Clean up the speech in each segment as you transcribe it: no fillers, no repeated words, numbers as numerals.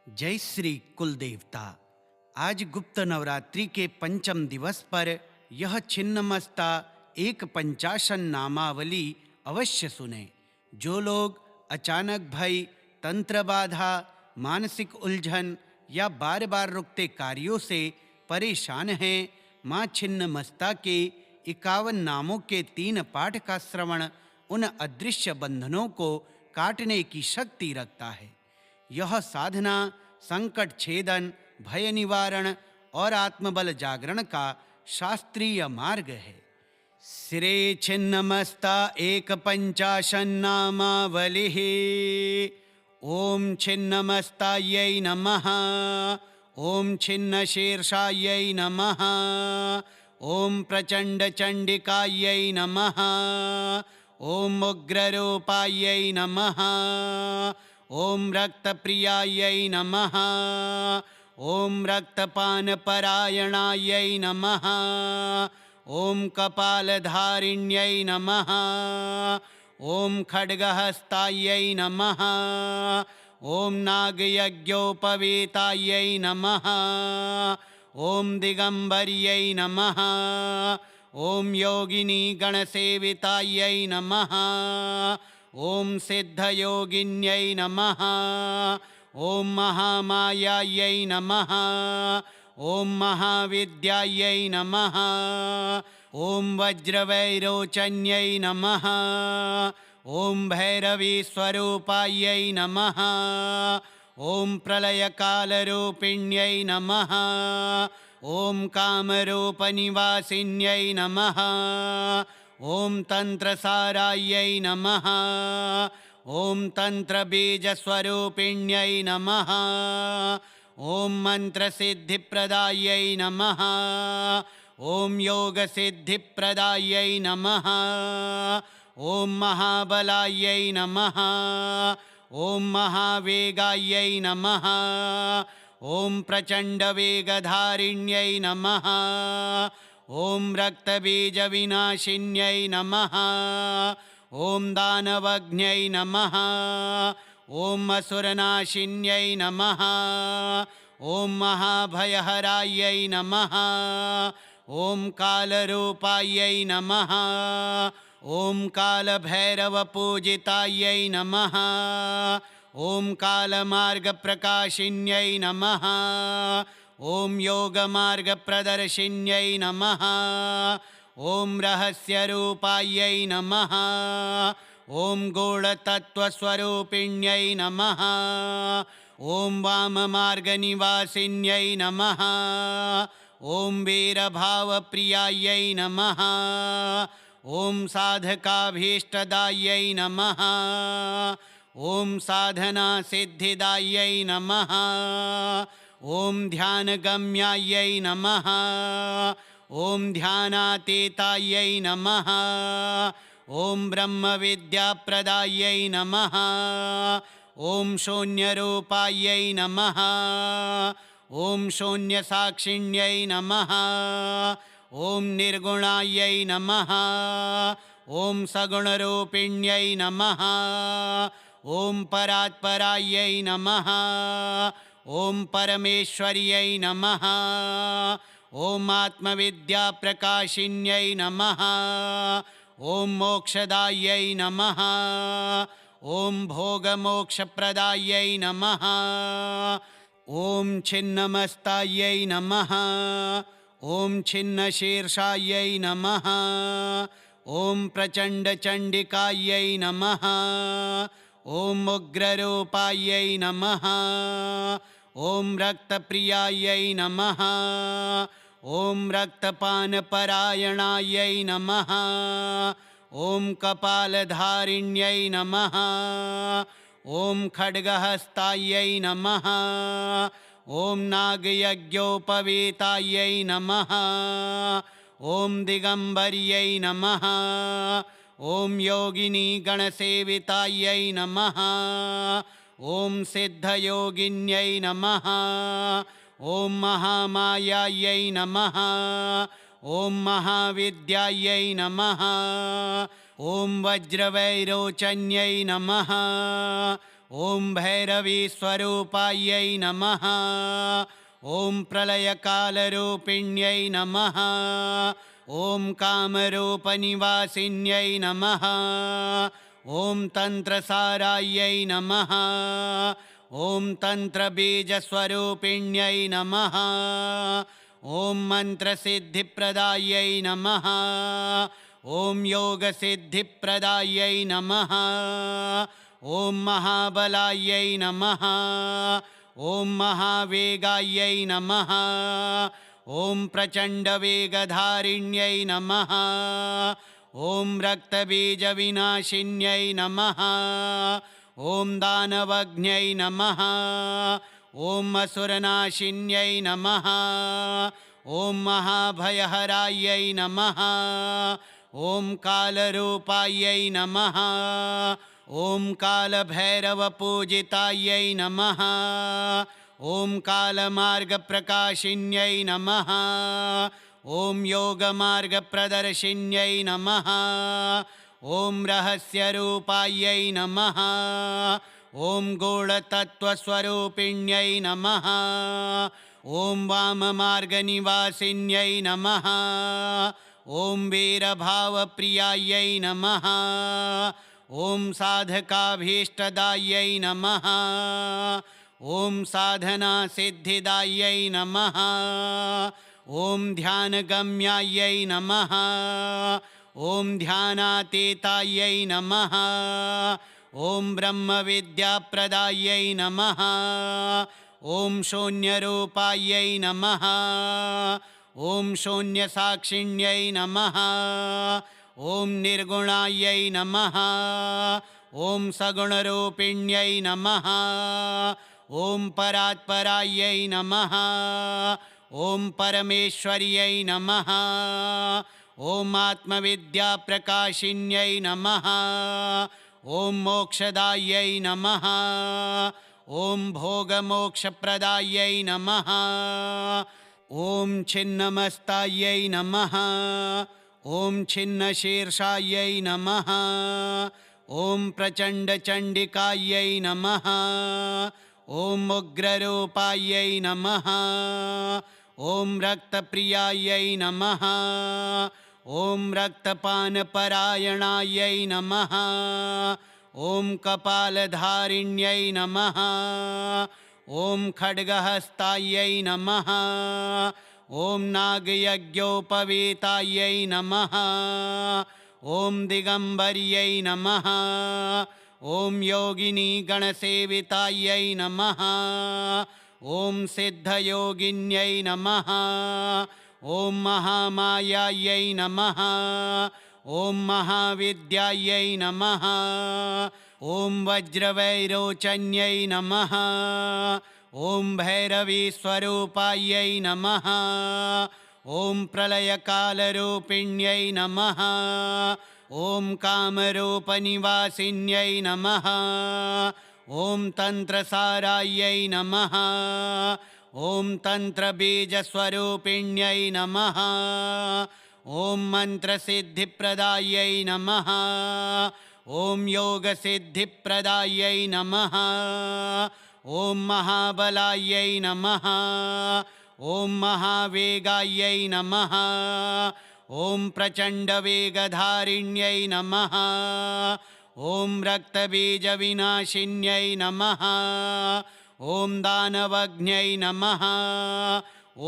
जय श्री कुल देवता। आज गुप्त नवरात्रि के पंचम दिवस पर यह छिन्नमस्ता एक पंचाशन नामावली अवश्य सुने। जो लोग अचानक भय, तंत्र बाधा, मानसिक उलझन या बार बार रुकते कार्यों से परेशान हैं, माँ छिन्नमस्ता के 51 नामों के 3 पाठ का श्रवण उन अदृश्य बंधनों को काटने की शक्ति रखता है। यह साधना संकट छेदन, भय निवारण और आत्मबल जागरण का शास्त्रीय मार्ग है। सिरे छिन्नमस्ता एक पंचाशन्नामावलिः। ओम छिन्नमस्तायै नमः। ओम छिन्नशीर्षायै नमः। ओम प्रचंड चंडिकायै नमः। ओम उग्ररूपायै नमः। ओम रक्तप्रियायै नमः। ओम रक्तपानपरायणायै नमः। ओम कपालधारिण्यै नमः। ओम खड्गहस्तायै नमः। ओम नागयज्ञोपवीतायै नमः। ओम दिगंबर्यै नमः। ओम योगिनी गणसेवितायै नमः। ओम सिद्धयोगिन्यै नमः। ओम महामायायै नमः। ओम महाविद्यायै नमः। ओम वज्रवैरोचन्यै नमः। ओम भैरवीस्वरूपायै नमः। ओम प्रलयकालरूपिण्यै नमः। ओम कामरूपनिवासिन्यै नमः। ओम तंत्रसारायै नमः। ओम तंत्रबीजस्वरूपिण्यै नमः। ओम मंत्रसिद्धिप्रदायै नमः। ओम योगसिद्धिप्रदायै नमः। ओम महाबलायै नमः। ओम महावेगायै नमः। ओम प्रचंडवेगधारिण्यै नमः। ओम रक्तबीजविनाशिन्यै नमः। ओम दानवज्ञै नमः। ओम असुरनाशिन्यै नमः। ओम महाभयहरायै नमः। ओम कालरूपायै नमः। ओम कालभैरवपूजितायै नमः। ओम कालमार्गप्रकाशिन्यै नमः। ओम योगमार्गप्रदर्शिन्यै नमः। ओम रहस्यरूपायै नमः। ओम गूढतत्त्वस्वरूपिण्यै नमः। ओम वाममार्गनिवासिन्यै नमः। ओम वीरभावप्रियायै नमः। ओम साधकाभीष्टदायै नमः। ओम साधनासिद्धिदायै नमः। ओम ध्यानगम्यायै नमः। ओम ध्यानातीतायै नमः। ओम ब्रह्मविद्याप्रदायै नमः। ओम शून्यरूपायै नमः। ओम शून्यसाक्षिण्यै नमः। ओम निर्गुणायै नमः। ओम सगुणरूपिण्यै नमः। ओम परात्परायै नमः। ओम परमेश्वर्यै नमः। ओम आत्मविद्याप्रकाशिन्यै नमः। ओम मोक्षदायै नमः। ओम भोगमोक्षप्रदायै नमः। ओम छिन्नमस्तायै नमः। ओम छिन्नशीर्षायै नमः। ओम प्रचंडचंडिकायै नमः। ओम उग्ररूपायै नमः। ओम रक्तप्रियायै नमः। ओम रक्तपानपरायणायै नमः। ओम कपालधारिण्यै नमः। ओम खड्गहस्तायै नमः। ओम नागयज्ञोपवीतायै नमः। ओम दिगंबर्यै नमः। ओम योगिनी गणसेवितायै नमः। ओम सिद्धयोगिन्यै नमः। ओम महामायायै नमः। ओम महाविद्यायै नमः। ओम वज्रवैरोचन्यै नमः। ॐ भैरवीस्वरूपायै नमः। ॐ प्रलयकालरूपिण्यै नमः। ॐ कामरूपनिवासिन्यै नमः। ॐ तन्त्रसारायै नमः। ॐ तन्त्रबीजस्वरूपिण्यै नमः। ॐ मन्त्रसिद्धिप्रदायै नमः। ॐ योगसिद्धिप्रदायै नमः। ॐ महाबलायै नमः। ॐ महावेगायै नमः। ॐ प्रचण्डवेगधारिण्यै नमः। ॐ रक्तबीजविनाशिन्यै नमः। ॐ दानवज्ञै नमः। ॐ असुरनाशिन्यै नमः। ॐ महाभयहरायै नमः। ॐ कालरूपायै नमः। ॐ कालभैरवपूजितायै नमः। ॐ कालमार्गप्रकाशिन्यै नमः। ॐ योगमार्गप्रदर्शिन्यै नमः। ॐ रहस्यरूपायै नमः। ॐ गूढतत्त्वस्वरूपिण्यै नमः। ॐ वाममार्गनिवासिन्यै नमः। ॐ वीरभावप्रियायै नमः। ॐ साधकाभीष्टदायै नमः। ॐ साधनासिद्धिदायै नमः। ॐ ध्यानगम्यायै नमः। ॐ ध्यानातीतायै नमः। ॐ ब्रह्मविद्याप्रदायै नमः। ॐ शून्यरूपायै नमः। ॐ शून्यसाक्षिण्यै नमः। ॐ निर्गुणायै नमः। ॐ सगुणरूपिण्यै नमः। ॐ परात्परायै नमः। ॐ परमेश्वर्यै नमः। ॐ आत्मविद्याप्रकाशिन्यै नमः। ॐ मोक्षदायै नमः। ॐ भोगमोक्षप्रदायै नमः। ॐ छिन्नमस्तायै नमः। ॐ छिन्नशीर्षायै नमः। ॐ प्रचण्डचण्डिकायै नमः। ॐ उग्ररूपायै नमः। ॐ रक्तप्रियायै नमः। ॐ रक्तपानपरायणायै नमः। ॐ कपालधारिण्यै नमः। ॐ खड्गहस्तायै नमः। ॐ नागयज्ञोपवीतायै नमः। ॐ दिगम्बर्यै नमः। ॐ योगिनीगणसेवितायै नमः। ॐ सिद्धयोगिन्यै नमः। ॐ महामायायै नमः। ॐ महाविद्यायै नमः। ॐ वज्रवैरोचन्यै नमः। ॐ भैरवीस्वरूपायै नमः। ॐ प्रलयकालरूपिण्यै नमः। ॐ कामरूपनिवासिन्यै नमः। ॐ तन्त्रसारायै नमः। ॐ तन्त्रबीजस्वरूपिण्यै नमः। ॐ मन्त्रसिद्धिप्रदायै नमः। ॐ योगसिद्धिप्रदायै नमः। ॐ महाबलायै नमः। ॐ महावेगायै नमः। ॐ प्रचण्डवेगधारिण्यै नमः। ॐ रक्तबीजविनाशिन्यै नमः। ॐ दानवज्ञै नमः।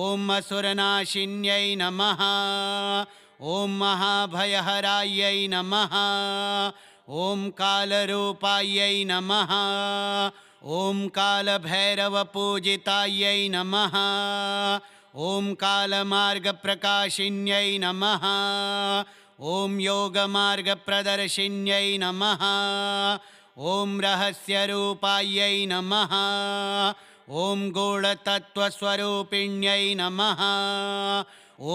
ॐ असुरनाशिन्यै नमः। ॐ महाभयहरायै नमः। ॐ कालरूपायै नमः। ॐ कालभैरवपूजितायै नमः। ॐ कालमार्गप्रकाशिन्यै नमः। ॐ योगमार्गप्रदर्शिन्यै नमः। ॐ रहस्यरूपायै नमः। ॐ गूढतत्त्वस्वरूपिण्यै नमः।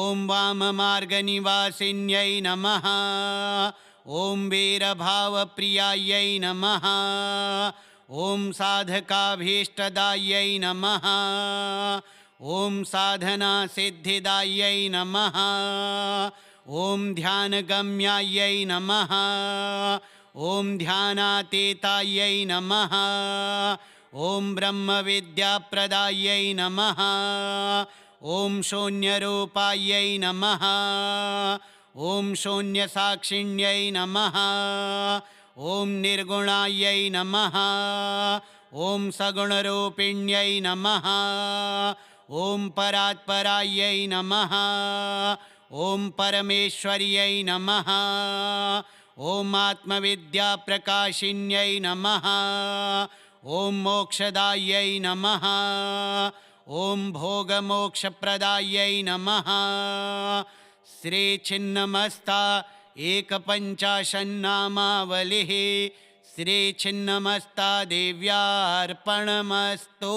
ॐ वाममार्गनिवासिन्यै नमः। ॐ वीरभावप्रियायै नमः। ॐ साधकाभीष्टदायै नमः। ॐ साधनासिद्धिदायै नमः। ॐ ध्यानगम्यायै नमः। ॐ ध्यानातीतायै नमः। ॐ ब्रह्मविद्याप्रदायै नमः। ॐ शून्यरूपायै नमः। ॐ शून्यसाक्षिण्यै नमः। ॐ निर्गुणायै नमः। ॐ सगुणरूपिण्यै नमः। ॐ परात्परायै नमः। ॐ परमेश्वर्यै नमः। ॐ आत्मविद्याप्रकाशिन्यै नमः। ॐ मोक्षदायै नमः। ॐ भोगमोक्षप्रदायै नमः। श्रीछिन्नमस्ता एकपञ्चाशन्नामावलिः श्रीछिन्नमस्ता देव्यार्पणमस्तु।